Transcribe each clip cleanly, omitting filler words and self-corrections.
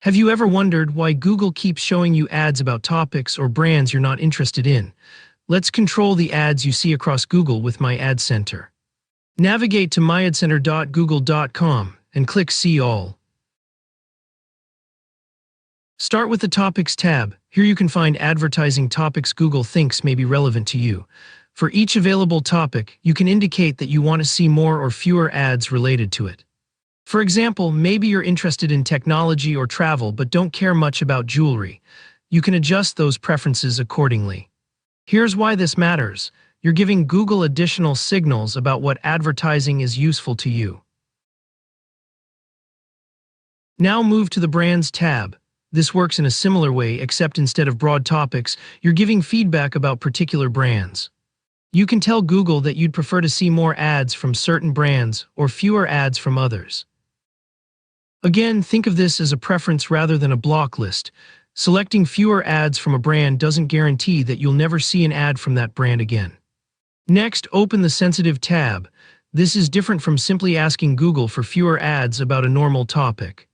Have you ever wondered why Google keeps showing you ads about topics or brands you're not interested in? Let's control the ads you see across Google with My Ad Center. Navigate to myadcenter.google.com and click See All. Start with the Topics tab. Here you can find advertising topics Google thinks may be relevant to you. For each available topic, you can indicate that you want to see more or fewer ads related to it. For example, maybe you're interested in technology or travel but don't care much about jewelry. You can adjust those preferences accordingly. Here's why this matters. You're giving Google additional signals about what advertising is useful to you. Now move to the Brands tab. This works in a similar way, except instead of broad topics, you're giving feedback about particular brands. You can tell Google that you'd prefer to see more ads from certain brands or fewer ads from others. Again, think of this as a preference rather than a block list. Selecting fewer ads from a brand doesn't guarantee that you'll never see an ad from that brand again. Next, open the Sensitive tab. This is different from simply asking Google for fewer ads about a normal topic.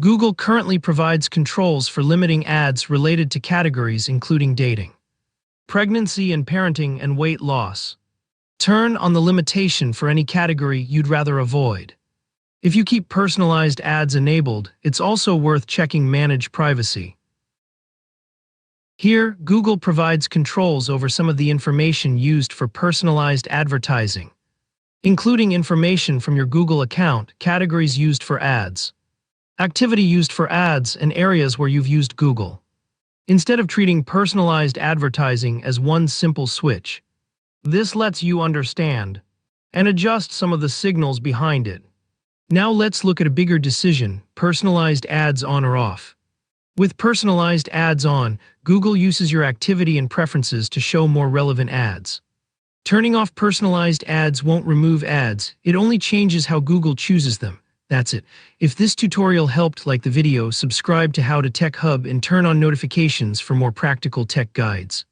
Google currently provides controls for limiting ads related to categories including dating, pregnancy and parenting, and weight loss. Turn on the limitation for any category you'd rather avoid. If you keep personalized ads enabled, it's also worth checking Manage Privacy. Here, Google provides controls over some of the information used for personalized advertising, including information from your Google account, categories used for ads, activity used for ads, and areas where you've used Google. Instead of treating personalized advertising as one simple switch, this lets you understand and adjust some of the signals behind it. Now let's look at a bigger decision: personalized ads on or off. With personalized ads on, Google uses your activity and preferences to show more relevant ads. Turning off personalized ads won't remove ads, it only changes how Google chooses them. That's it. If this tutorial helped, like the video, subscribe to How to Tech Hub, and turn on notifications for more practical tech guides.